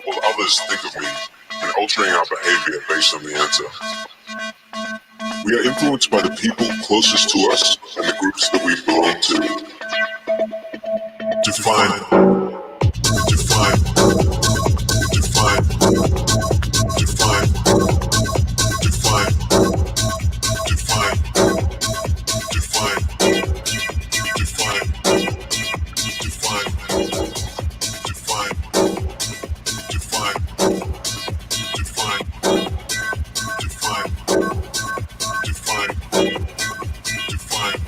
will others think of me and altering our behavior based on the answer? We are influenced by the people closest to us and the groups that we belong to. Define, define, define, define, define, define, define, define, define, define, define, define, define, define, define.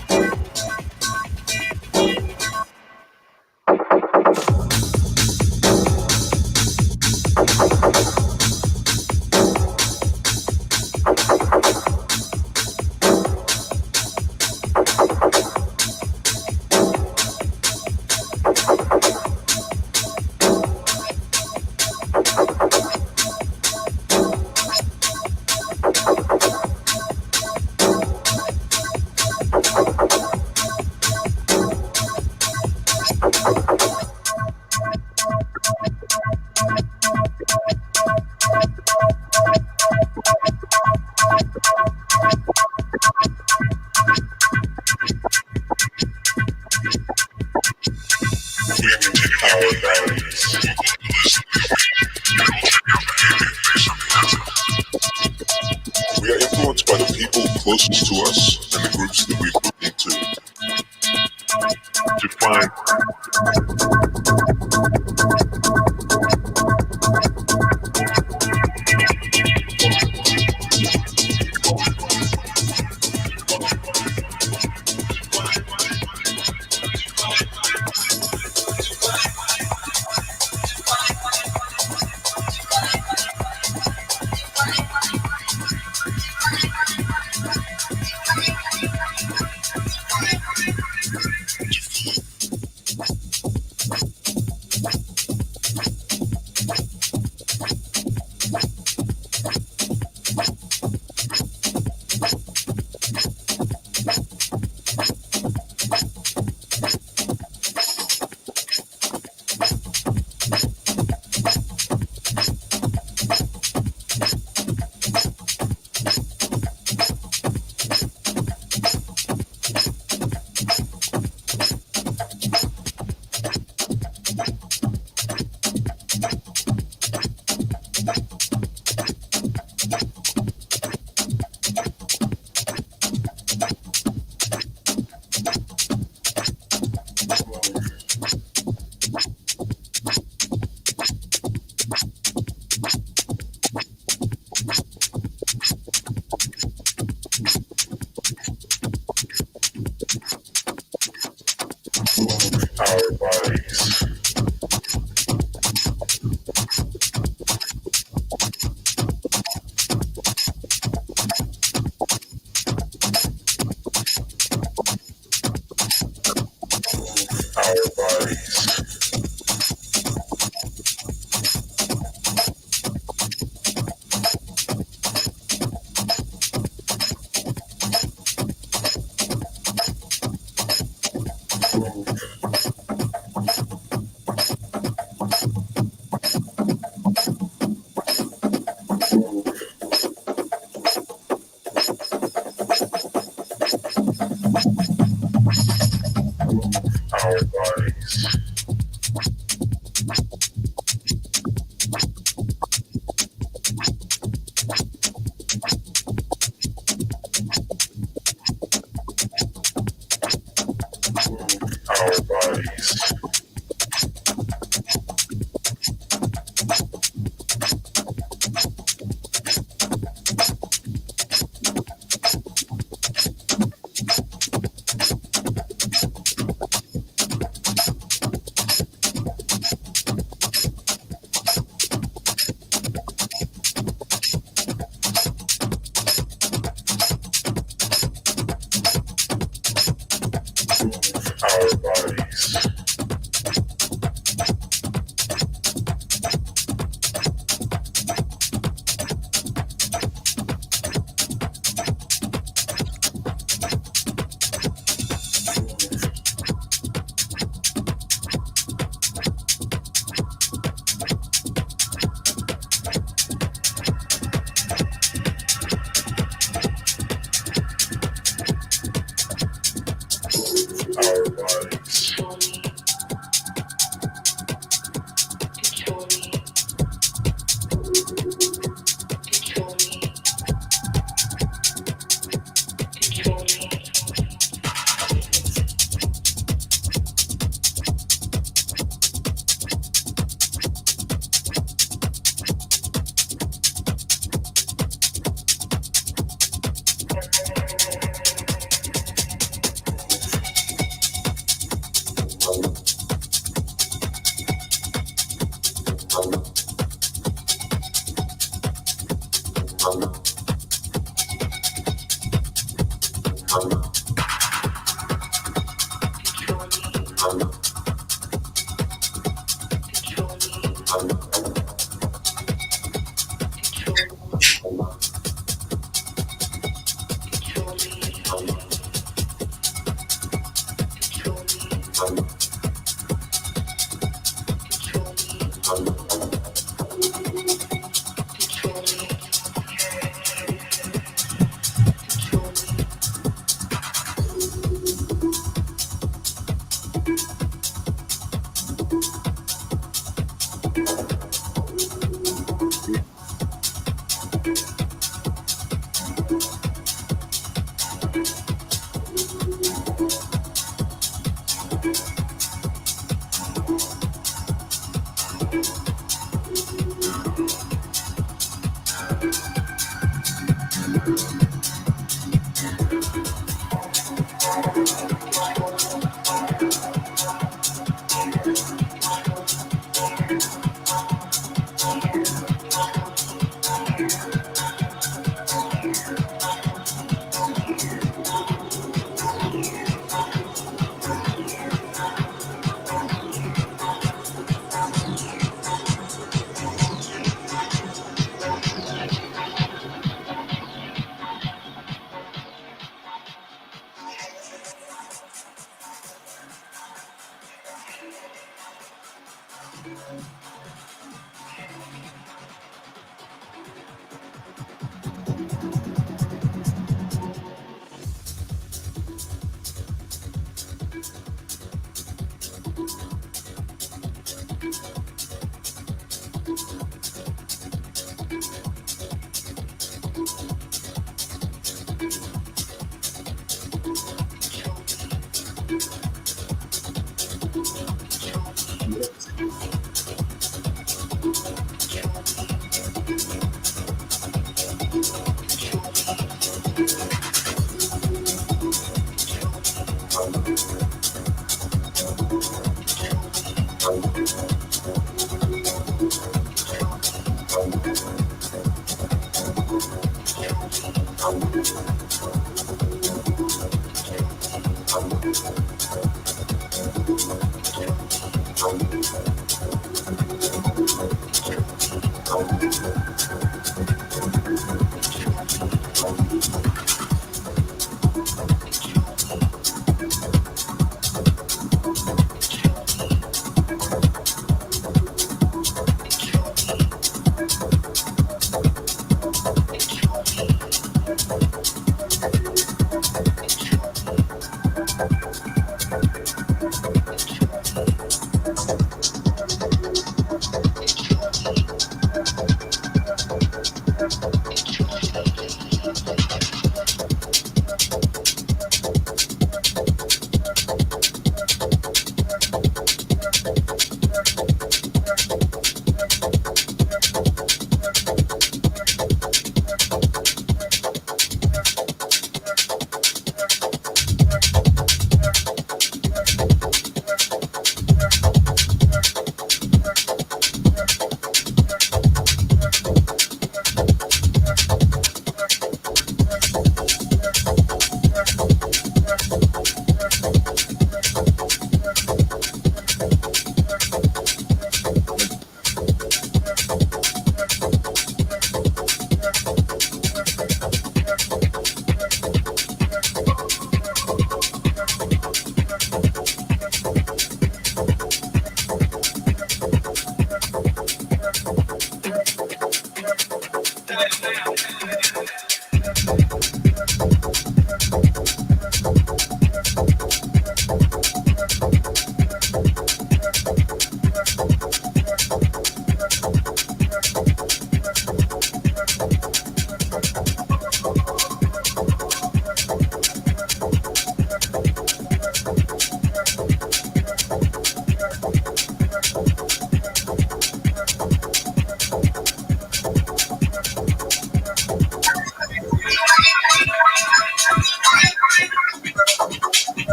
We are influenced by the people closest to us and the groups that we belong to. Define. Our bodies. Our bodies. Our bodies. Our bodies. Our bodies.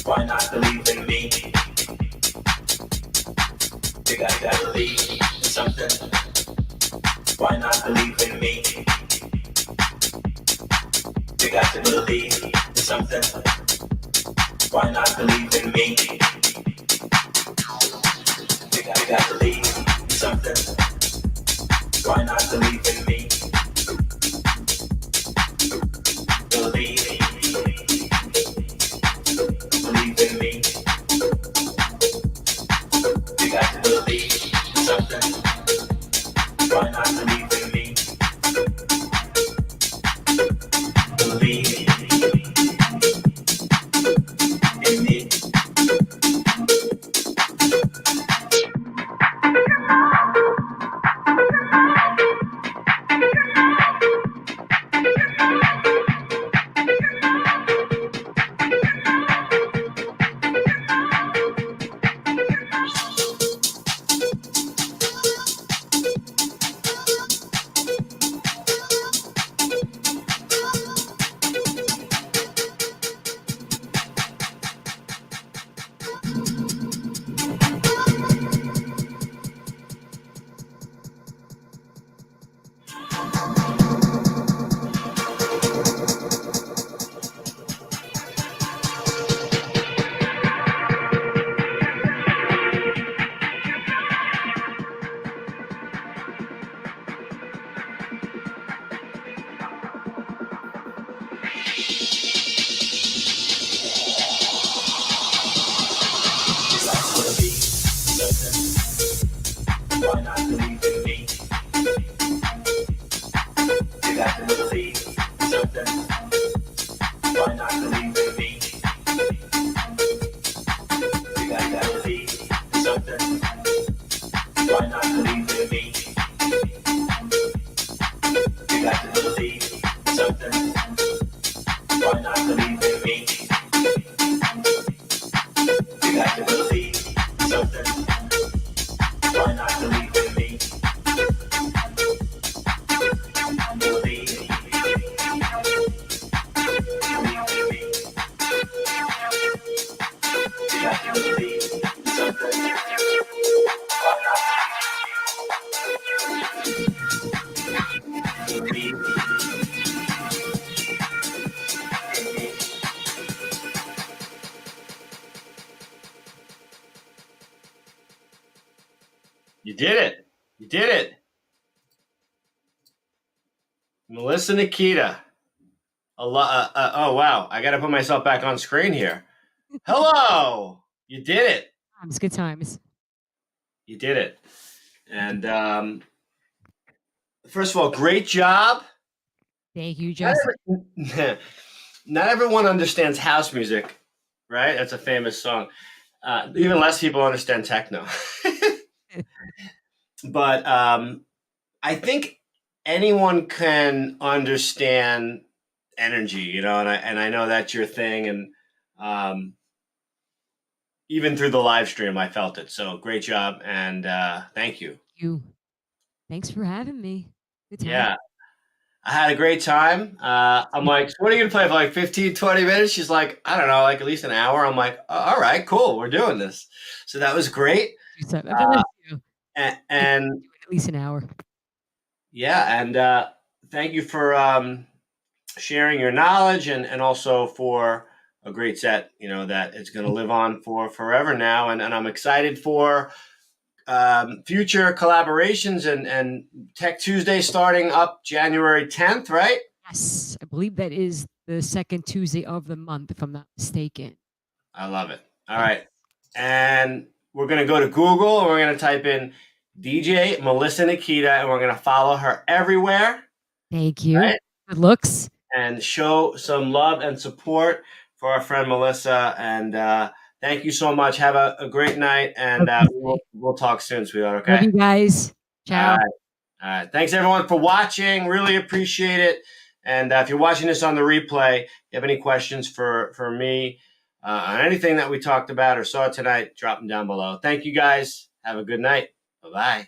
Why not believe in me? You gotta believe in something. Why not believe in me? You got to believe in something. Why not believe in me? You got to believe in something. Why not believe in me? Believe in me. You got to believe in something. Why not believe in me? Believe in me. Why not believe in me? You got to believe something. Why not believe in me? You got to believe something. Why not believe in me? You got to believe something. Why not believe in me? You got to believe something. Why not believe in me? Believe in me. You got to believe something. Why not believe in me? You did it. You did it. Melissa Nikita. Oh, wow. I got to put myself back on screen here. Hello. You did it. Good times. You did it. And first of all, great job. Thank you, Justin. Not everyone understands house music, right? That's a famous song. Even less people understand techno. But I think anyone can understand energy, and I know that's your thing. And even through the live stream, I felt it. So great job, and thank you. Thanks for having me. Good time. Yeah. I had a great time. I'm like, so what are you going to play for like 15, 20 minutes? She's like, I don't know, like at least an hour. I'm like, all right, cool. We're doing this. So that was great. And at least an hour. Yeah. And thank you for sharing your knowledge and also for a great set, that it's going to live on for forever now. And I'm excited for future collaborations and Tech Tuesday starting up January 10th, right? Yes, I believe that is the second Tuesday of the month, if I'm not mistaken. I love it. All right. And we're going to go to Google and we're going to type in DJ Melissa Nikita and we're going to follow her everywhere. Thank you. Right? Good looks. And show some love and support for our friend Melissa. And thank you so much. Have a great night. And we'll talk soon, sweetheart. Okay. Love you guys. Ciao. All right. Thanks, everyone, for watching. Really appreciate it. And if you're watching this on the replay, if you have any questions for me on anything that we talked about or saw tonight, drop them down below. Thank you, guys. Have a good night. Bye-bye.